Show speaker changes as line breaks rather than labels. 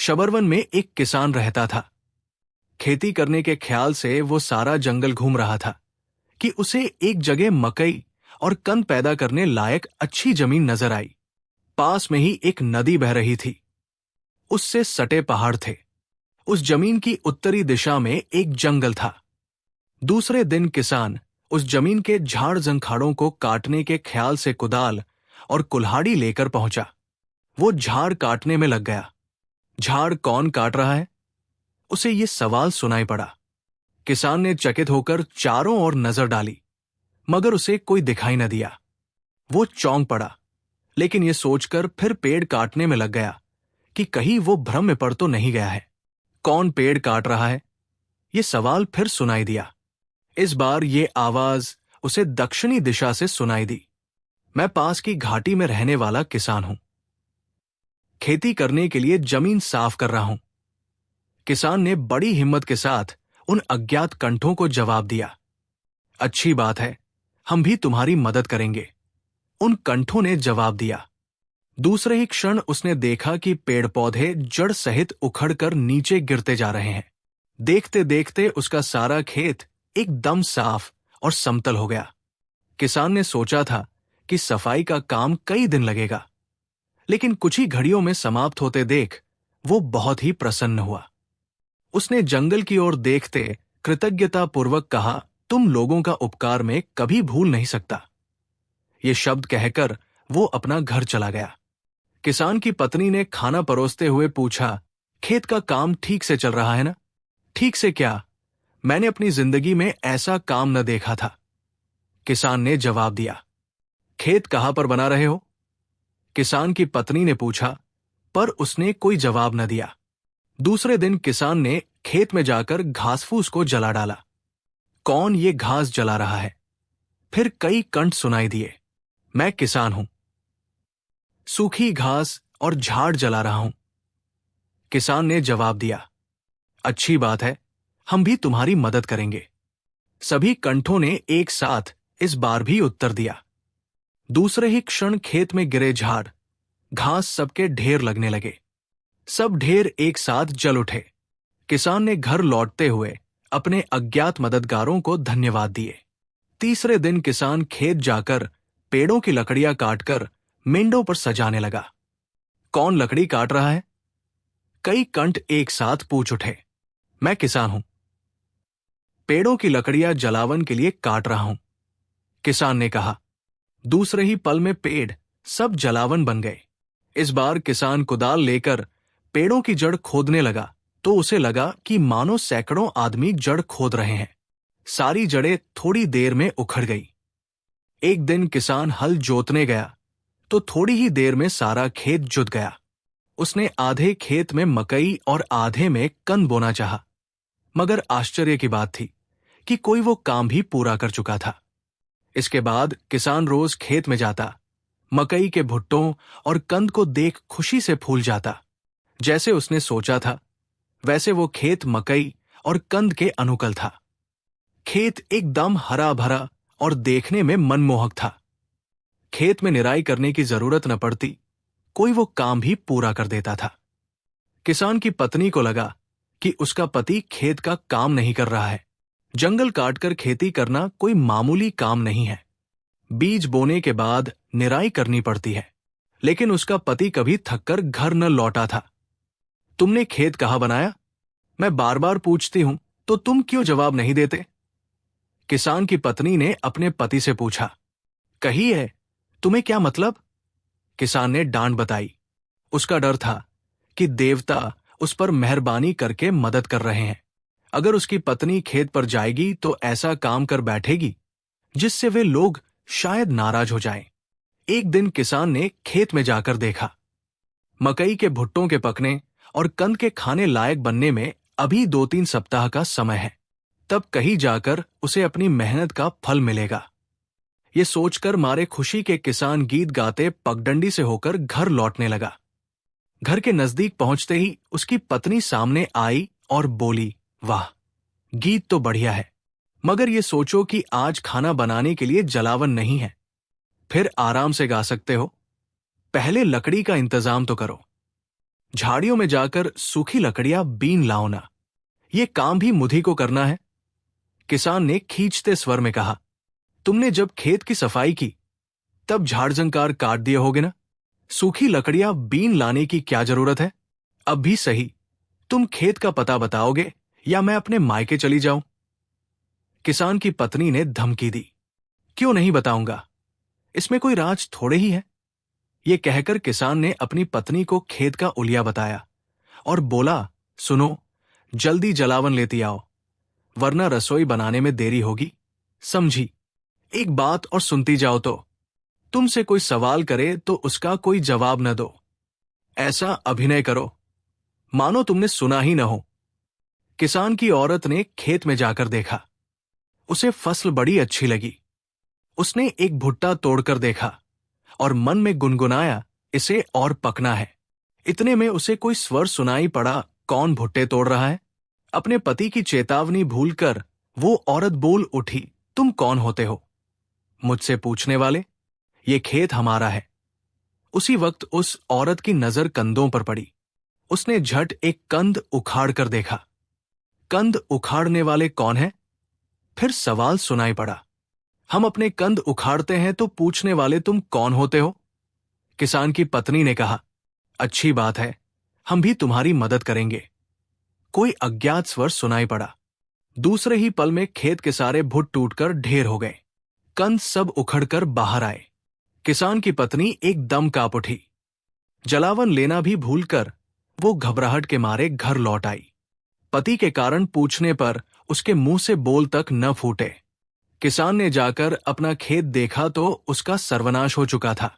शबरवन में एक किसान रहता था। खेती करने के ख्याल से वो सारा जंगल घूम रहा था कि उसे एक जगह मकई और कंद पैदा करने लायक अच्छी जमीन नजर आई। पास में ही एक नदी बह रही थी। उससे सटे पहाड़ थे। उस जमीन की उत्तरी दिशा में एक जंगल था। दूसरे दिन किसान उस जमीन के झाड़ जंखाड़ों को काटने के ख्याल से कुदाल और कुल्हाड़ी लेकर पहुंचा। वो झाड़ काटने में लग गया। झाड़ कौन काट रहा है? उसे ये सवाल सुनाई पड़ा। किसान ने चकित होकर चारों ओर नजर डाली, मगर उसे कोई दिखाई न दिया। वो चौंक पड़ा, लेकिन ये सोचकर फिर पेड़ काटने में लग गया कि कहीं वो भ्रम में पड़ तो नहीं गया है। कौन पेड़ काट रहा है? ये सवाल फिर सुनाई दिया। इस बार ये आवाज उसे दक्षिणी दिशा से सुनाई दी। मैं पास की घाटी में रहने वाला किसान हूं। खेती करने के लिए जमीन साफ कर रहा हूं। किसान ने बड़ी हिम्मत के साथ उन अज्ञात कंठों को जवाब दिया। अच्छी बात है, हम भी तुम्हारी मदद करेंगे, उन कंठों ने जवाब दिया। दूसरे ही क्षण उसने देखा कि पेड़ पौधे जड़ सहित उखड़कर नीचे गिरते जा रहे हैं। देखते देखते उसका सारा खेत एकदम साफ और समतल हो गया। किसान ने सोचा था कि सफाई का काम कई दिन लगेगा, लेकिन कुछ ही घड़ियों में समाप्त होते देख वो बहुत ही प्रसन्न हुआ। उसने जंगल की ओर देखते कृतज्ञतापूर्वक कहा, तुम लोगों का उपकार मैं कभी भूल नहीं सकता। ये शब्द कहकर वो अपना घर चला गया। किसान की पत्नी ने खाना परोसते हुए पूछा, खेत का काम ठीक से चल रहा है ना? ठीक से क्या? मैंने अपनी जिंदगी में ऐसा काम न देखा था, किसान ने जवाब दिया। खेत कहां पर बना रहे हो? किसान की पत्नी ने पूछा, पर उसने कोई जवाब न दिया। दूसरे दिन किसान ने खेत में जाकर घास फूस को जला डाला। कौन ये घास जला रहा है? फिर कई कंठ सुनाई दिए। मैं किसान हूं। सूखी घास और झाड़ जला रहा हूं, किसान ने जवाब दिया। अच्छी बात है, हम भी तुम्हारी मदद करेंगे। सभी कंठों ने एक साथ इस बार भी उत्तर दिया। दूसरे ही क्षण खेत में गिरे झाड़, घास सबके ढेर लगने लगे। सब ढेर एक साथ जल उठे। किसान ने घर लौटते हुए अपने अज्ञात मददगारों को धन्यवाद दिए। तीसरे दिन किसान खेत जाकर पेड़ों की लकड़ियां काटकर मेंढों पर सजाने लगा। कौन लकड़ी काट रहा है? कई कंठ एक साथ पूछ उठे। मैं किसान हूं। पेड़ों की लकड़ियां जलावन के लिए काट रहा हूं, किसान ने कहा। दूसरे ही पल में पेड़ सब जलावन बन गए। इस बार किसान कुदाल लेकर पेड़ों की जड़ खोदने लगा तो उसे लगा कि मानो सैकड़ों आदमी जड़ खोद रहे हैं। सारी जड़ें थोड़ी देर में उखड़ गई। एक दिन किसान हल जोतने गया तो थोड़ी ही देर में सारा खेत जुत गया। उसने आधे खेत में मकई और आधे में कंद बोना चाहा, मगर आश्चर्य की बात थी कि कोई वो काम भी पूरा कर चुका था। इसके बाद किसान रोज खेत में जाता, मकई के भुट्टों और कंद को देख खुशी से फूल जाता। जैसे उसने सोचा था वैसे वो खेत मकई और कंद के अनुकूल था। खेत एकदम हरा भरा और देखने में मनमोहक था। खेत में निराई करने की जरूरत न पड़ती, कोई वो काम भी पूरा कर देता था। किसान की पत्नी को लगा कि उसका पति खेत का काम नहीं कर रहा है। जंगल काटकर खेती करना कोई मामूली काम नहीं है। बीज बोने के बाद निराई करनी पड़ती है, लेकिन उसका पति कभी थककर घर न लौटा था। तुमने खेत कहाँ बनाया? मैं बार बार पूछती हूं तो तुम क्यों जवाब नहीं देते? किसान की पत्नी ने अपने पति से पूछा। कही है, तुम्हें क्या मतलब? किसान ने डांट बताई। उसका डर था कि देवता उस पर मेहरबानी करके मदद कर रहे हैं। अगर उसकी पत्नी खेत पर जाएगी तो ऐसा काम कर बैठेगी जिससे वे लोग शायद नाराज हो जाएं। एक दिन किसान ने खेत में जाकर देखा, मकई के भुट्टों के पकने और कंद के खाने लायक बनने में अभी 2-3 सप्ताह का समय है। तब कहीं जाकर उसे अपनी मेहनत का फल मिलेगा। ये सोचकर मारे खुशी के किसान गीत गाते पगडंडी से होकर घर लौटने लगा। घर के नजदीक पहुंचते ही उसकी पत्नी सामने आई और बोली, वाह, गीत तो बढ़िया है, मगर ये सोचो कि आज खाना बनाने के लिए जलावन नहीं है। फिर आराम से गा सकते हो। पहले लकड़ी का इंतजाम तो करो। झाड़ियों में जाकर सूखी लकड़ियां बीन लाओ ना। ये काम भी मुझी को करना है। किसान ने खींचते स्वर में कहा, तुमने जब खेत की सफाई की तब झाड़ जंकार काट दिए होगे ना। सूखी लकड़ियां बीन लाने की क्या जरूरत है। अब भी सही, तुम खेत का पता बताओगे या मैं अपने मायके चली जाऊं। किसान की पत्नी ने धमकी दी। क्यों नहीं बताऊंगा, इसमें कोई राज थोड़े ही है। ये कहकर किसान ने अपनी पत्नी को खेत का उलिया बताया और बोला, सुनो, जल्दी जलावन लेती आओ, वरना रसोई बनाने में देरी होगी। समझी। एक बात और सुनती जाओ तो, तुमसे कोई सवाल करे तो उसका कोई जवाब न दो। ऐसा अभिनय करो मानो तुमने सुना ही न हो। किसान की औरत ने खेत में जाकर देखा। उसे फसल बड़ी अच्छी लगी। उसने एक भुट्टा तोड़कर देखा और मन में गुनगुनाया, इसे और पकना है। इतने में उसे कोई स्वर सुनाई पड़ा, कौन भुट्टे तोड़ रहा है। अपने पति की चेतावनी भूलकर वो औरत बोल उठी, तुम कौन होते हो मुझसे पूछने वाले। ये खेत हमारा है। उसी वक्त उस औरत की नजर कंदों पर पड़ी। उसने झट एक कंद उखाड़ कर देखा। कंद उखाड़ने वाले कौन है। फिर सवाल सुनाई पड़ा, हम अपने कंद उखाड़ते हैं तो पूछने वाले तुम कौन होते हो। किसान की पत्नी ने कहा, अच्छी बात है, हम भी तुम्हारी मदद करेंगे। कोई अज्ञात स्वर सुनाई पड़ा। दूसरे ही पल में खेत के सारे भुट टूटकर ढेर हो गए। कंद सब उखड़कर बाहर आए। किसान की पत्नी एकदम कांप उठी। जलावन लेना भी भूलकर वो घबराहट के मारे घर लौट आई। पति के कारण पूछने पर उसके मुंह से बोल तक न फूटे। किसान ने जाकर अपना खेत देखा तो उसका सर्वनाश हो चुका था।